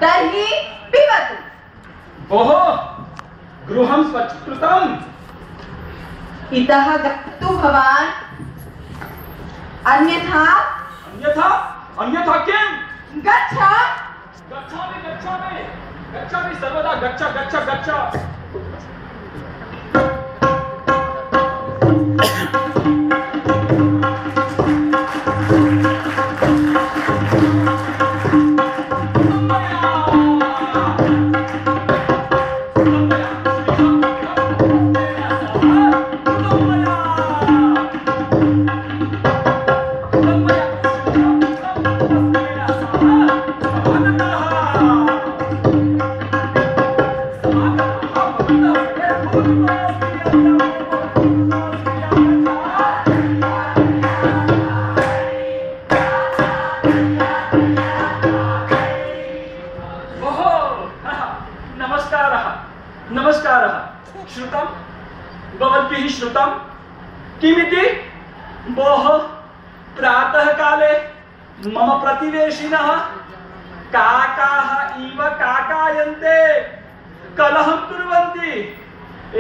तर्हि पिबतु। भोः गृहं स्वच्छकृतम्। इतः गच्छतु भवान्, अन्यथा अन्यथा अन्यथा किं? गच्छ। गच्छामि गच्छामि गच्छामि सर्वदा गच्छ गच्छ गच्छ। किमिति? भोः प्रातः काले मम प्रतिवेशिनः काकाः इव काकायन्ते, कलहं कुर्वन्ति।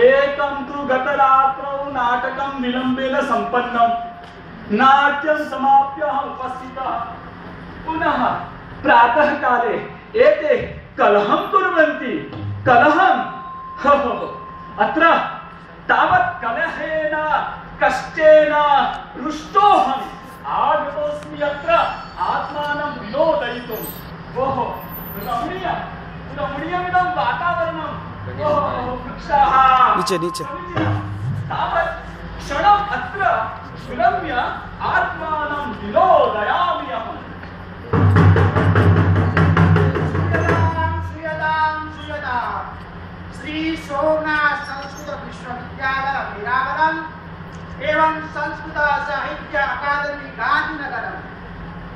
एकं तु गतरात्रौ नाटकं विलम्बेन सम्पन्नं, नाट्यं समाप्य अहम् उपस्थितः। पुनः प्रातः काले एते कलहं कुर्वन्ति। कलहं अत्र तावत् कलहेन कष्टेन रुष्टोऽहम् आगतोऽस्मि अत्र आत्मानं विनोदयितुं। भोः रमणीयमिदं वातावरणं, वृक्षाः तावत् क्षणम् अत्र विरम्य आत्मानं विनोदयामि अहम्। श्री सोमनाथ संस्कृत विश्वविद्यालय वीरावरम एवं संस्कृत साहित्य अकादमी गांधीनगरम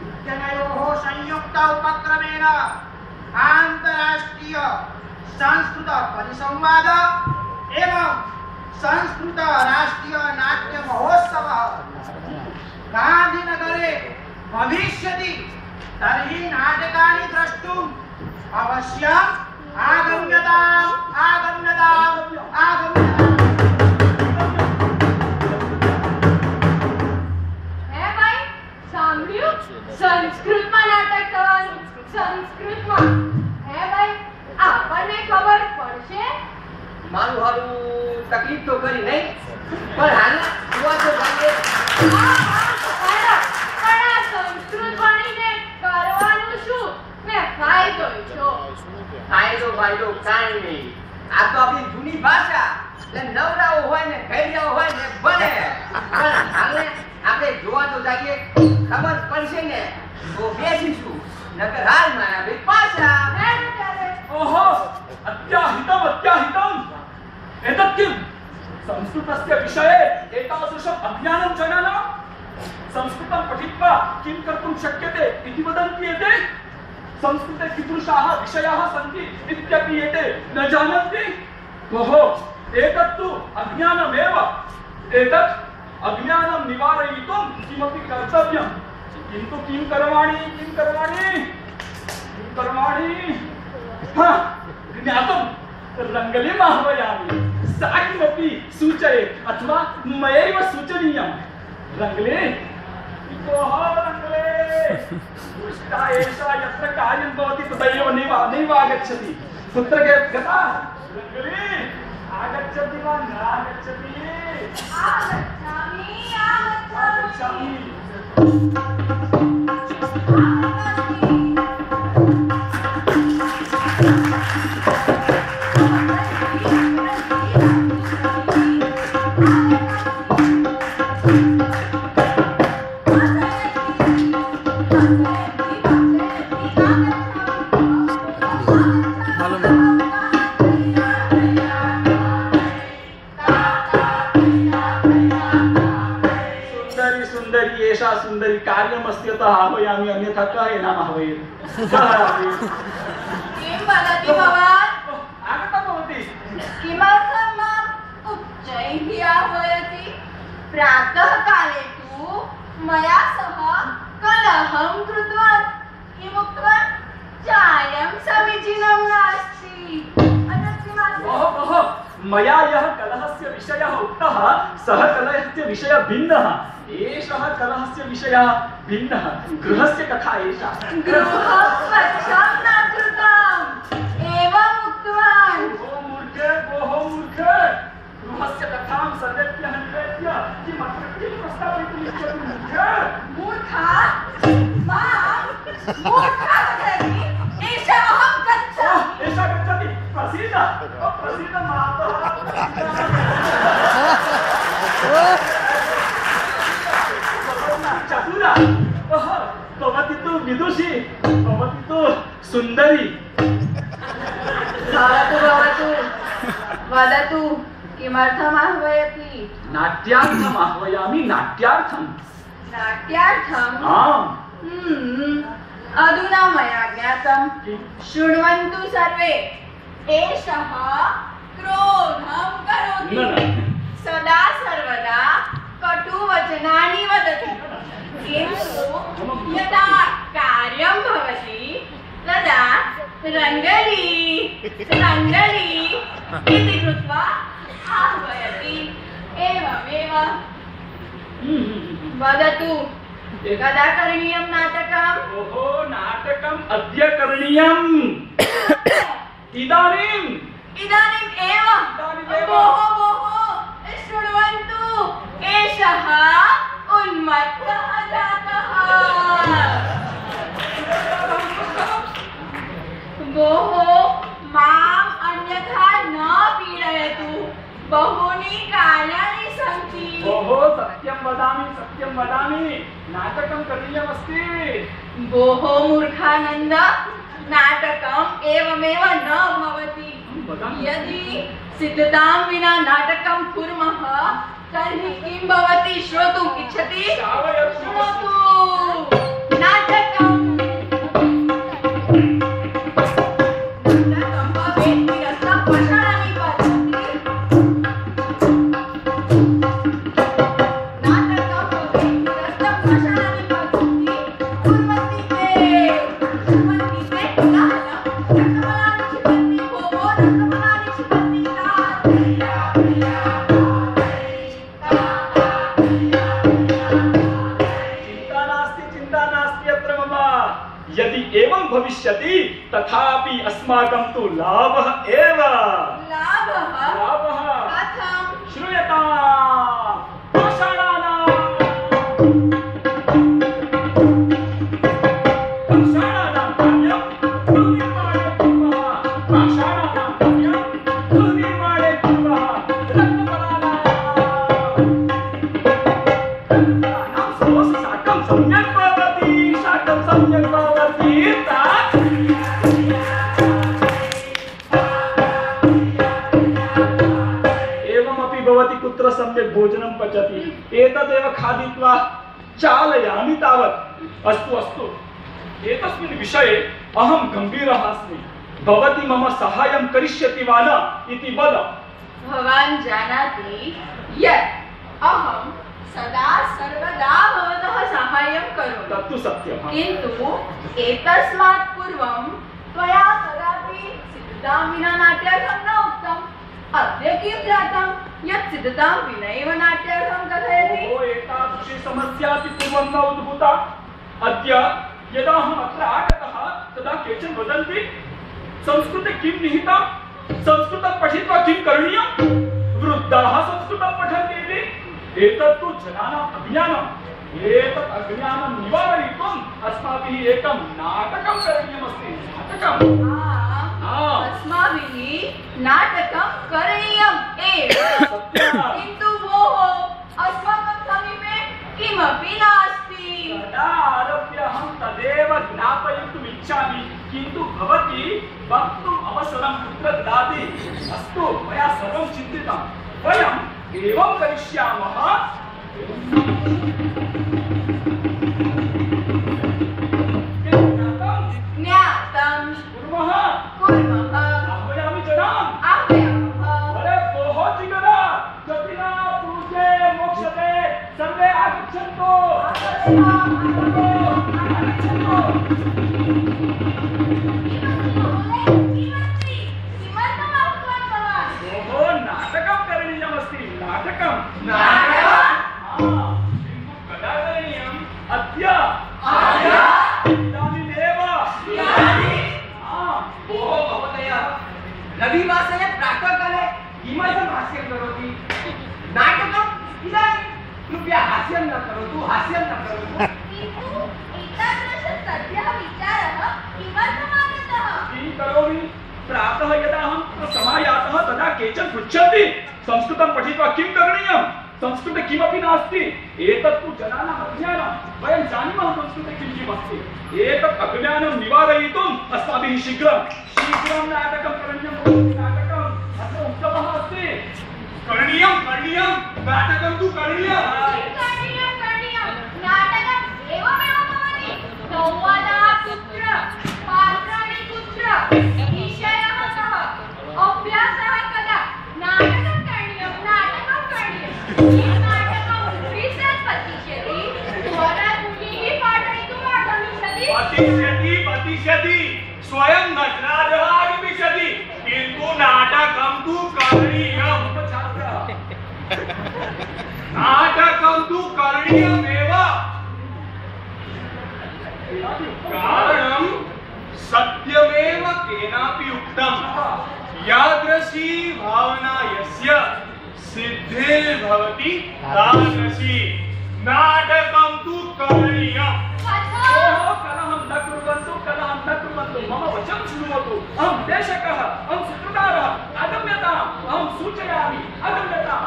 इत्यनयोः संयुक्त उपक्रमेण आंतरराष्ट्रीय संस्कृत परिसंवाद एवं संस्कृत राष्ट्रीय नाट्य महोत्सवः गांधीनगरे भविष्यति। तर्हि नाटकानि द्रष्टुम् अवश्यम् आगम्यताम् आगम्यताम् आगम्यताम्। હે ભાઈ સાંભળ્યું? સંસ્કૃતમાં નાટક થવાનું, સંસ્કૃતમાં। હે ભાઈ આપણને ખબર પડશે? મારું હારું તકલીફ તો કરી નહીં, પણ હાલ જોવા તો લાગે। પણ આ સંસ્કૃત ભણીને કરવાનું શું ને ફાયદો છો? ફાયદો ફાયદો કાંઈ નહીં, આ તો આપણી જૂની ભાષા, એટલે નવરાઓ હોય ને ઘડિયાઓ હોય ને બને। પણ હાલે આપણે જોવા તો જઈએ, ખબર પડશે ને તો બેસીશું, નકર હાલમાં આપણે પાછા। ओहो अत्याहितम् अत्याहितम्। एतत् किं? संस्कृतस्य विषये एतादृशम् अज्ञानं जनानां? संस्कृतं पठित्वा किं कर्तुं शक्यते इति वदन्ति एते? संस्कृते कीदृशाः विषयाः सन्ति इत्यपि एते न जानन्ति। ओहो एतत्तु अज्ञानमेव। एतत् अज्ञानं निवारयितुं किमपि कर्तव्यम्। किन्तु किं करवाणि किं करवाणि किं करवाणि? ज्ञातं रङ्गलिम् आह्वयामि, सा किमपि सूचयेत् अथवा मयैव सूचनीयम्। रङ्गले भोः रङ्गले, दृष्टा एषा यत्र कार्यं भवति तदैव नैव आगच्छति। कुत्र गता? रङ्गले आगच्छति वा न आगच्छति? आगच्छामि आगच्छामि। सुंदरी कार्यमस्ति अतः आह्वयामि, अन्यथा कः नाम आह्वयेत्? किं वदति भवान्? आगता भवति। किमर्थं माम् उच्चैः आह्वयति? प्रातः काले तु मया सह कलहं कृतवान्। किमुक्तवान्? चायं समीचीनं नास्ति। अन्यत् ओहो, मया यः कलहस्य विषयः उक्तः सः कलहस्य विषयः भिन्नः। एषः कलहस्य विषयः भिन्नः। गृहस्य कथा एषा। गृहस्वच्छं न कृतम् एवम् उक्तवान्। भोः मूर्खे, गृहस्य कथां सर्वेभ्यः निवेद्य किं प्रस्तावयितुम् इच्छति मूर्खे? मूर्खा मूर्खा वदति एषा अहं गच्छामि। एषा गच्छति प्रसीद मातः। चतुरा भवती तु विदुषी, भवती तु सुन्दरी। भवतु वदतु किमर्थम् आह्वयति? नाट्यार्थम् आह्वयामि, नाट्यार्थम्। आम्। अधुना मया ज्ञातं। शृण्वन्तु सर्वे, एषः क्रोधं करोति, सदा सर्वदा कटुवचनानि वदति, किन्तु यदा कार्यं भवति तदा रङ्गली इति कृत्वा आह्वयति। एवमेव वदतु कदा करणीयं नाटकम्? ओहो, नाटकम् अद्य करणीयम्। इदानीम् एव। भोः शृण्वन्तु, एषः उन्मत्तः जातः। भोः माम् अन्यथा न पीडयतु, बहूनि कार्याणि सन्ति। ओहो, सत्यं वदामि, नाटकं करणीयमस्ति। भोः मूर्खानन्द, नाटकम् एवमेव न भवति। यदि सिद्धतां विना नाटकं कुर्मः तर्हि किं भवति श्रोतुम् इच्छति? शृणोतु। नाटकं भविष्यति तथापि अस्माकं तु लाभः एव। लाभः कथं? श्रूयताम्। पाषाणानां कार्यं गृहनिर्माणे कुर्मः। पाषाणानां कार्यं गृहनिर्माणे कुर्मः। रत्नफलानां शाकं सम्यक् भवति, कुत्र सम्यक् भोजनं पचति एतदेव खादित्वा चालयामि तावत्। अस्तु, एतस्मिन् विषये अहं गम्भीरः अस्मि। भवती मम साहाय्यं करिष्यति वा न इति वद। भवान् जानाति यत् अहं सदा सर्वदा भवतः साहाय्यं करोमि। तत्तु सत्यं। किन्तु एतस्मात् पूर्वं त्वया कदापि सिद्धतां विना नाट्यार्थं न उक्तम्। अद्य किं जातं यत् सिद्धतां विनैव नाट्यार्थं कथयति? एतादृशी समस्यापि पूर्वं न उद्भूता। अद्य यदा अहम् अत्र आगतः तदा केचन वदन्ति संस्कृते किं निहितं, संस्कृतं पठित्वा किं करणीयं, वृद्धाः संस्कृतं पठन्ति इति। एतत्तु जनानाम् अज्ञानम्। एतत् अज्ञानं निवारयितुम् अस्माभिः एकं नाटकं करणीयमस्ति। नाटकम् अस्माभिः नाटकं करणीयम् एव। किन्तु भोः अस्माकं समीपे किमपि नास्ति। तदा आरभ्य अहं तदेव ज्ञापयितुम् इच्छामि, किन्तु भवती वक्तुम् अवसरं कुत्र ददाति? अस्तु, मया सर्वं चिन्तितं। वयम् एवं करिष्यामः। ज्ञातं कुर्मः। आह्वयामि जनान्। अरे भोः जिगरा, गतिना पूजे मोक्षते, सर्वे आगच्छन्तु। आगच्छन्तु। रविवासरे प्रातःकाले किमर्थं हास्यं करोति? नाटकम् इदानीं कृपया हास्यं न करोतु, हास्यं न करोतु। किन्तु एतादृशः सद्यः विचारः किमर्थमागतः? किं करोमि? प्रातः यदा अहं समायातः तदा केचन पृच्छन्ति संस्कृतं पठित्वा किं करणीयं? संस्कृते किमपि नास्ति। एतत् तु जनानाम् अज्ञानं। वयं जानीमः संस्कृते किं किम् अस्ति। एतत् अज्ञानं निवारयितुम् अस्माभिः शीघ्रं नाटकं करणीयं भवति। नाटकम् अत्र उत्सवः अस्ति। करणीयं नाटकं तु करणीयं। नाटकम् एवमेव भवति। संवादः कुत्र? पात्राणि कुत्र? विषयः कः? अभ्यासः कदा? नाटकं करणीयं। किं नाटकं विशेष पतिष्यति? स्वरमुनिः पाठयितुम् आगमिष्यति। पतिष्यति स्वयं नटराजः आगमिष्यति, किन्तु नाटकं तु करणीयम्। नाटकं तु करणीयमेव। कारणं सत्यमेव केनापि उक्तं, यादृशी भावना यस्य सिद्धिर्भवति तादृशी। नाटकं तु करणीयम्। कलहं न कुर्वन्तु, मम वचनं शृण्वन्तु। अहं देशकः, अहं सूत्रधारः, अगम्यताम् अहं सूचयामि, अगम्यताम्।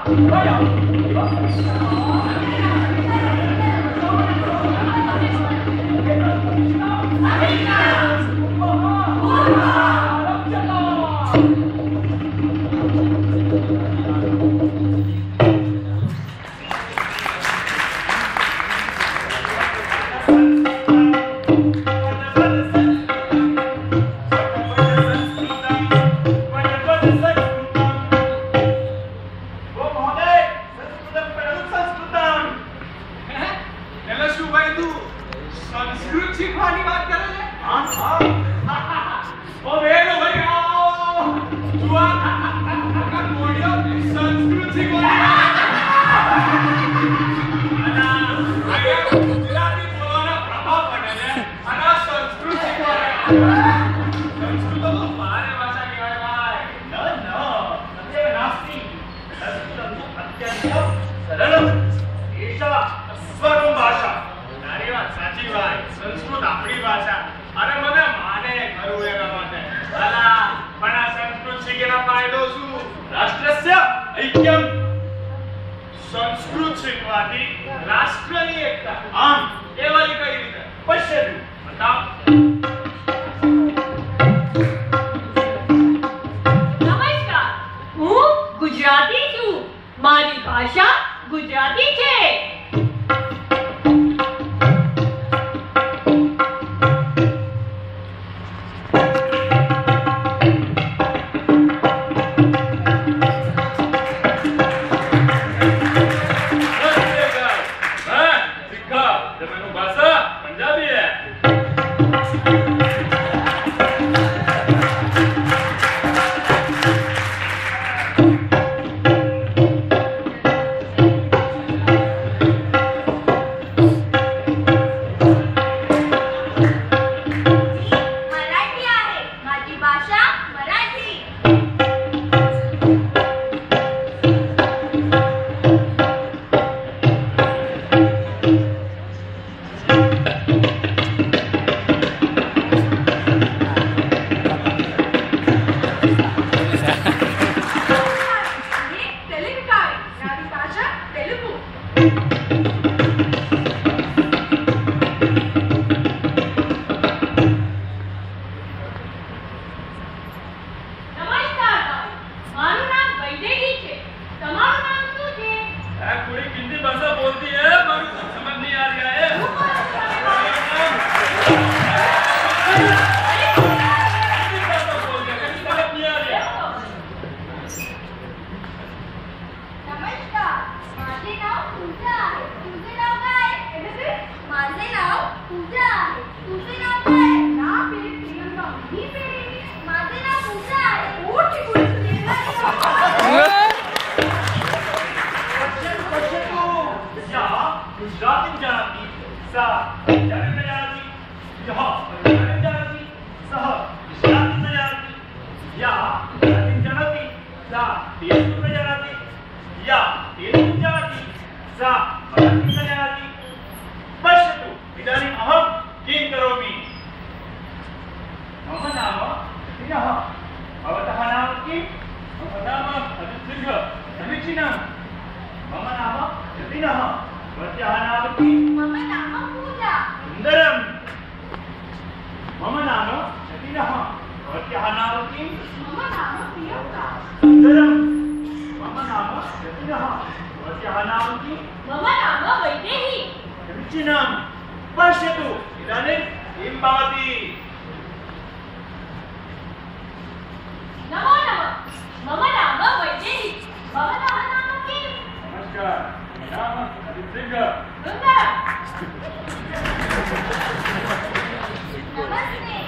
संस्कृत शिकवाથી રાષ્ટ્રની એકતા આમ કેવલી કઈ રીતે પશ્યતું બતાવ। નમસ્કાર, હું ગુજરાતી છું। મારી ભાષા ગુજરાતી છે। या तेलुगु न जानाति या तेलुगु जानाति सा मराठी न जानाति पश्यतु इदानीम् अहं किं करोमि मम नाम जतिनः भवतः नाम किं मम नाम अतिदीर्घ समीचीनं मम नाम जतिनः भवत्याः नाम किं मम नाम पूजा सुन्दरं मम नाम जतिनः भवत्याः नाम किं मम नाम प्रियंका सुन्दरं मम नाम जतिनः भवत्याः नाम किं मम नाम वैदेही समीचीनं पश्यतु इदानीं किं भवति नमो नमः मम नाम वैदेही भवतः नाम किं नमस्कार मम नाम अतिदीर्घ सुन्दरं नमस्ते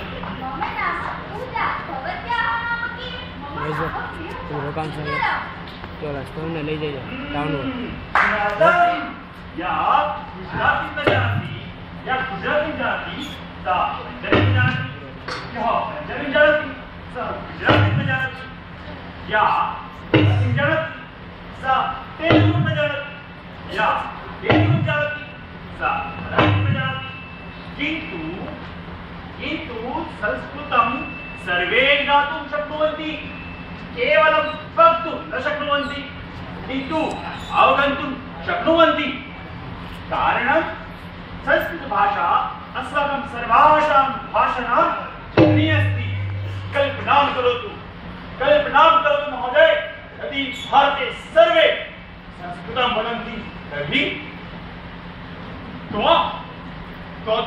मम नाम पूजा भवत्याः नाम किं मम नाम प्रियंका सुन्दरं ने ले जाइए डाउनलोड सुनादम या गुजराती न जाती या गुजराती जाती सा पंजाबी जाती या पंजाबी जाती सा गुजराती न जाती या गुजराती जाती सा तेलुगु न जाती या तेलुगु जाती सा मराठी न जाती किंतु संस्कृतं सर्वे ज्ञातुं शक्नुवन्ति केवलं वक्तुं न शक्नुवन्ति किन्तु अवगन्तुं शक्नुवन्ति कारणं संस्कृतभाषा अस्माकं सर्वासां भाषाणां जननी अस्ति कल्पनां करोतु महोदय यदि भारते सर्वे संस्कृतं वदन्ति तर्हि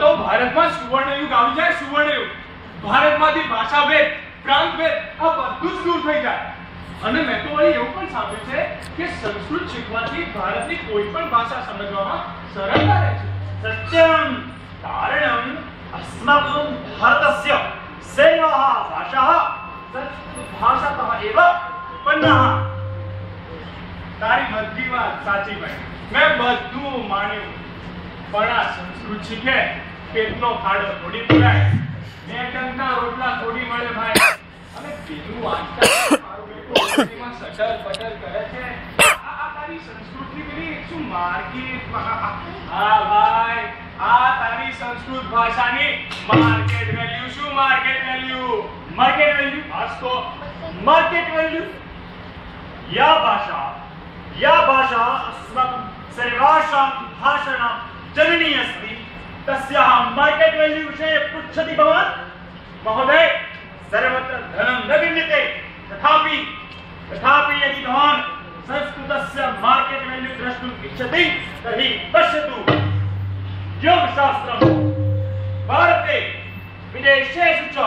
तो भारतમાં સુવર્ણયુગ આવી જાય સુવર્ણયુગ ભારતમાંથી ભાષાભેદ પ્રાંતભેદ આ બધું જ દૂર થઈ જાય અને મેં તો વળી એવું પણ સાંભળ્યું છે કે સંસ્કૃત શીખવાથી ભારતની કોઈ પણ ભાષા સમજવામાં સરળતા રહે છે સત્યમ કારણમ अस्माकं भारतस्य सर्वाः भाषाः संस्कृत भाषातः एव उत्पन्नाः तारी बધી વાત સાચી ભાઈ મેં બધું માન્યું પણ આ સંસ્કૃત શીખે પેટનો ખાડો થોડી પુરાય બે ટંકના રોટલા થોડી મળે ભાઈ અને પેલું વાંચતા મારું બેટું અંગ્રેજીમાં સટર પટર કરે છે આ તારી સંસ્કૃતની પેલી શું માર્કેટ હા ભાઈ આ તારી સંસ્કૃત ભાષાની માર્કેટ વેલ્યુ શું માર્કેટ વેલ્યુ આજ તો માર્કેટ વેલ્યુ या भाषा अस्माकं सर्वासां भाषाणां जननी अस्ति तस्याः मार्केट वेल्यू विषये पृच्छति भवान् महोदय सर्वत्र धनं न विद्यते तथापि यदि भवान् संस्कृतस्य मार्केट वेल्यू द्रष्टुम् इच्छति तर्हि पश्यतु योगशास्त्रं भारते विदेशेषु च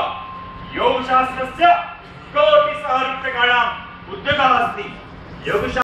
योगशास्त्रस्य कोटिसहस्राणाम् उद्योगः अस्ति योगशास्त्र